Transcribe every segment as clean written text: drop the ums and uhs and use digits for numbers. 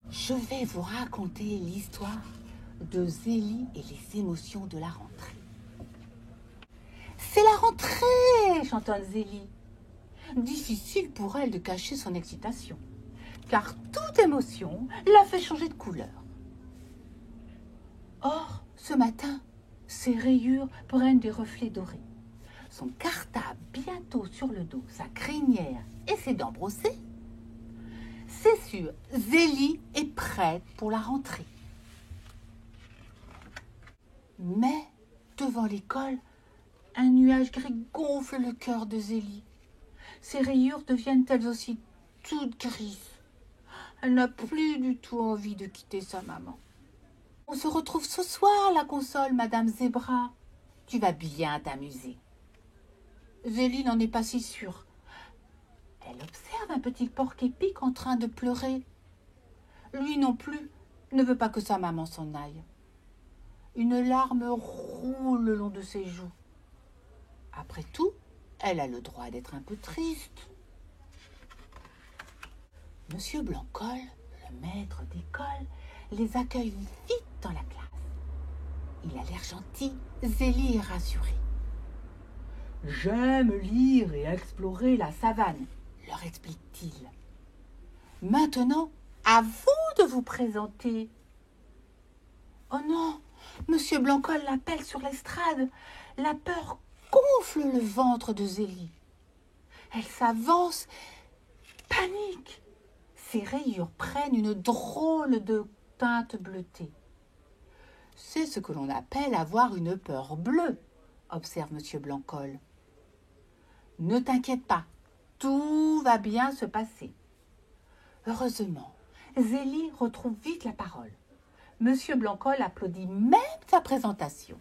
Je vais vous raconter l'histoire de Zélie et les émotions de la rentrée. C'est la rentrée, chantonne Zélie. Difficile pour elle de cacher son excitation, car toute émotion la fait changer de couleur. Or, ce matin, ses rayures prennent des reflets dorés. Son cartable bientôt sur le dos, sa crinière et ses dents brossées. C'est sûr, Zélie est prête pour la rentrée. Mais, devant l'école, un nuage gris gonfle le cœur de Zélie. Ses rayures deviennent elles aussi toutes grises. Elle n'a plus du tout envie de quitter sa maman. On se retrouve ce soir, la console Madame Zébra. Tu vas bien t'amuser. Zélie n'en est pas si sûre. Elle observe un petit porc-épic en train de pleurer. Lui non plus ne veut pas que sa maman s'en aille. Une larme roule le long de ses joues. Après tout, elle a le droit d'être un peu triste. Monsieur Blancol, le maître d'école, les accueille vite dans la classe. Il a l'air gentil, Zélie est rassurée. « J'aime lire et explorer la savane », leur explique-t-il. « Maintenant, à vous de vous présenter. » Oh non, Monsieur Blancol l'appelle sur l'estrade. La peur gonfle le ventre de Zélie. Elle s'avance, panique. Ses rayures prennent une drôle de teinte bleutée. C'est ce que l'on appelle avoir une peur bleue, observe Monsieur Blancol. Ne t'inquiète pas, tout va bien se passer. Heureusement, Zélie retrouve vite la parole. Monsieur Blancol applaudit même sa présentation.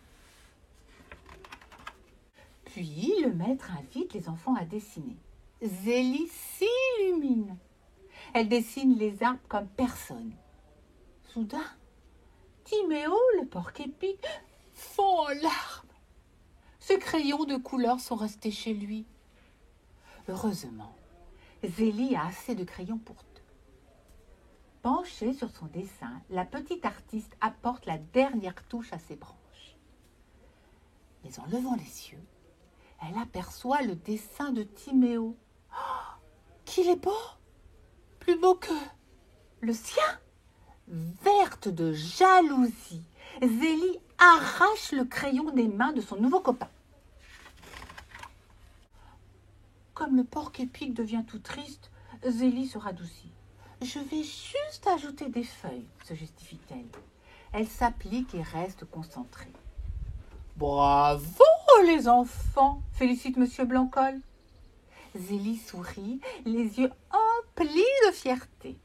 Puis le maître invite les enfants à dessiner. Zélie s'illumine. Elle dessine les arbres comme personne. Soudain, Timéo, le porc-épic, fond en larmes. Ses crayons de couleur sont restés chez lui. Heureusement, Zélie a assez de crayons pour deux. Penchée sur son dessin, la petite artiste apporte la dernière touche à ses branches. Mais en levant les yeux, elle aperçoit le dessin de Timéo. Oh, qu'il est beau! Plus beau que le sien! Verte de jalousie, Zélie arrache le crayon des mains de son nouveau copain. Comme le porc-épic devient tout triste, Zélie se radoucit. « Je vais juste ajouter des feuilles », se justifie-t-elle. Elle s'applique et reste concentrée. « Bravo les enfants !» félicite Monsieur Blancol. Zélie sourit, les yeux emplis de fierté.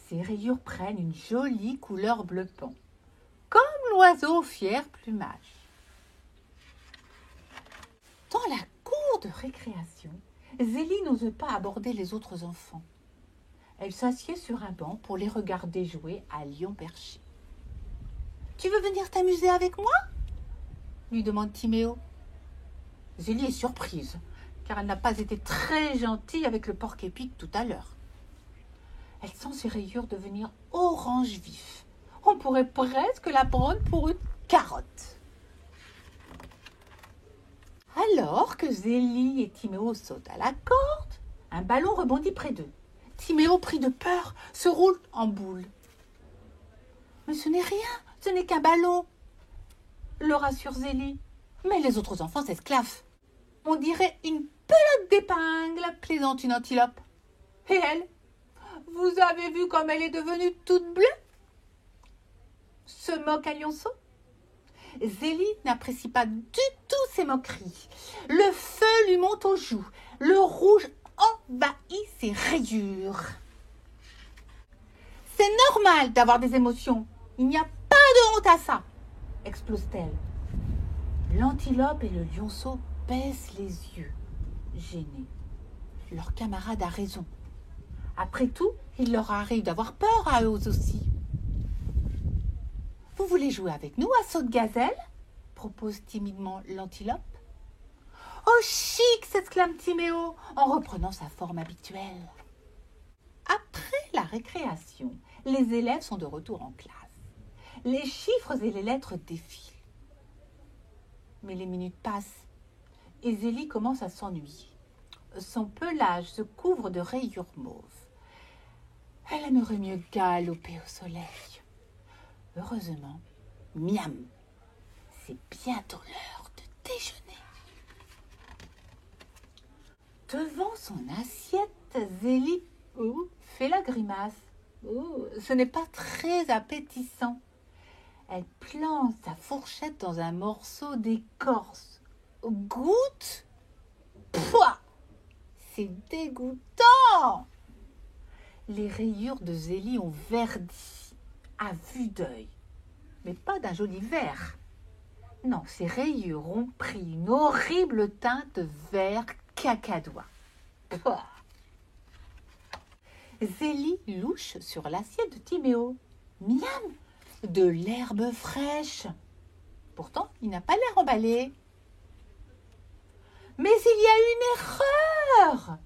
Ses rayures prennent une jolie couleur bleu-pan, comme l'oiseau au fier plumage. Dans la cour de récréation, Zélie n'ose pas aborder les autres enfants. Elle s'assied sur un banc pour les regarder jouer à lion perché. « Tu veux venir t'amuser avec moi ?» lui demande Timéo. Zélie est surprise, car elle n'a pas été très gentille avec le porc-épic tout à l'heure. Elle sent ses rayures devenir orange vif. On pourrait presque la prendre pour une carotte. Alors que Zélie et Timéo sautent à la corde, un ballon rebondit près d'eux. Timéo, pris de peur, se roule en boule. « Mais ce n'est rien, ce n'est qu'un ballon !» le rassure Zélie. Mais les autres enfants s'esclaffent. « On dirait une pelote d'épingle !» plaisante une antilope. « Et elle ? Vous avez vu comme elle est devenue toute bleue ?» se moque un lionceau. Zélie n'apprécie pas du tout ces moqueries. Le feu lui monte aux joues. Le rouge envahit ses rayures. « C'est normal d'avoir des émotions. Il n'y a pas de honte à ça !» explose-t-elle. L'antilope et le lionceau baissent les yeux, gênés. Leur camarade a raison. Après tout, il leur arrive d'avoir peur à eux aussi. « Vous voulez jouer avec nous à saut de gazelle ?» propose timidement l'antilope. « Oh chic !» s'exclame Timéo en reprenant sa forme habituelle. Après la récréation, les élèves sont de retour en classe. Les chiffres et les lettres défilent. Mais les minutes passent et Zélie commence à s'ennuyer. Son pelage se couvre de rayures mauves. Elle aimerait mieux galoper au soleil. Heureusement, miam, c'est bientôt l'heure de déjeuner. Devant son assiette, Zélie fait la grimace. Ce n'est pas très appétissant. Elle plante sa fourchette dans un morceau d'écorce. Goûte. Pouah! C'est dégoûtant. Les rayures de Zélie ont verdi à vue d'œil, mais pas d'un joli vert. Non, ces rayures ont pris une horrible teinte vert cacadois. Pouah! Zélie louche sur l'assiette de Timéo. Miam! De l'herbe fraîche. Pourtant, il n'a pas l'air emballé. Mais il y a une erreur!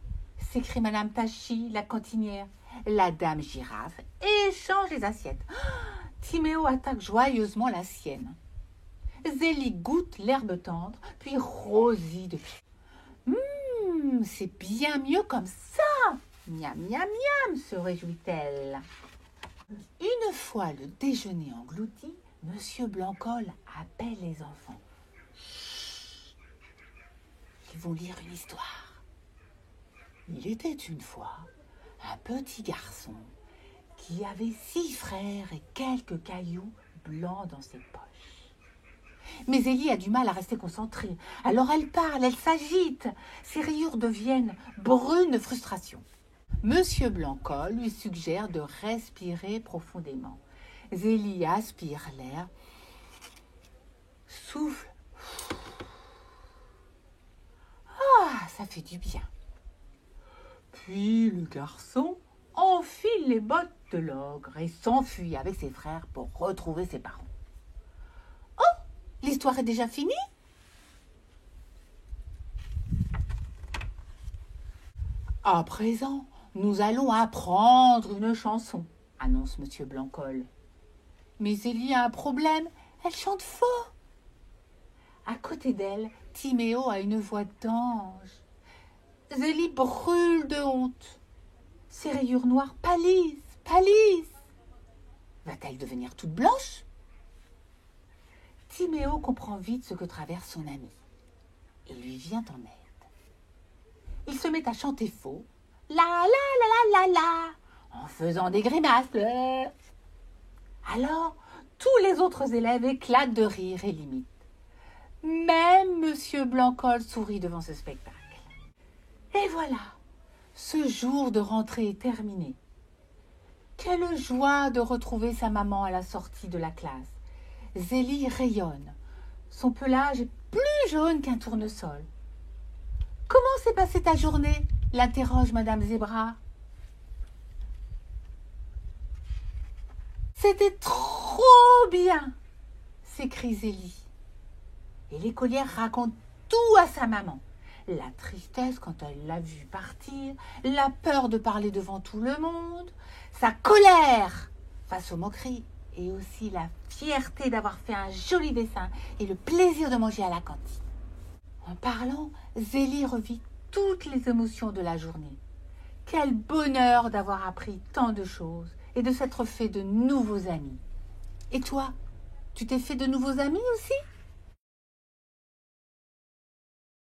S'écrie Madame Tachi, la cantinière. La dame girafe échange les assiettes. Timéo attaque joyeusement la sienne. Zélie goûte l'herbe tendre, puis rosit de pied. C'est bien mieux comme ça. Miam, miam, miam, se réjouit-elle. Une fois le déjeuner englouti, Monsieur Blanc-Col appelle les enfants. Chut. Ils vont lire une histoire. Il était une fois un petit garçon qui avait 6 frères et quelques cailloux blancs dans ses poches. Mais Zélie a du mal à rester concentrée. Alors elle parle, elle s'agite. Ses rayures deviennent brunes de frustration. Monsieur Blanc-Col lui suggère de respirer profondément. Zélie aspire l'air, souffle. Ah, ça fait du bien. Puis le garçon enfile les bottes de l'ogre et s'enfuit avec ses frères pour retrouver ses parents. Oh, l'histoire est déjà finie? À présent, nous allons apprendre une chanson, annonce Monsieur Blanc-Col. Mais Zélie a un problème, elle chante faux. À côté d'elle, Timéo a une voix d'ange. Zélie brûle de honte. Ses rayures noires pâlissent. Va-t-elle devenir toute blanche? Timéo comprend vite ce que traverse son ami et lui vient en aide. Il se met à chanter faux, la la la la la la, en faisant des grimaces. Alors, tous les autres élèves éclatent de rire et l'imitent. Même Monsieur Blanc-Col sourit devant ce spectacle. Et voilà, ce jour de rentrée est terminé. Quelle joie de retrouver sa maman à la sortie de la classe. Zélie rayonne. Son pelage est plus jaune qu'un tournesol. « Comment s'est passée ta journée ?» l'interroge Madame Zébra. « C'était trop bien !» s'écrie Zélie. Et l'écolière raconte tout à sa maman. La tristesse quand elle l'a vue partir, la peur de parler devant tout le monde, sa colère face aux moqueries et aussi la fierté d'avoir fait un joli dessin et le plaisir de manger à la cantine. En parlant, Zélie revit toutes les émotions de la journée. Quel bonheur d'avoir appris tant de choses et de s'être fait de nouveaux amis. Et toi, tu t'es fait de nouveaux amis aussi ?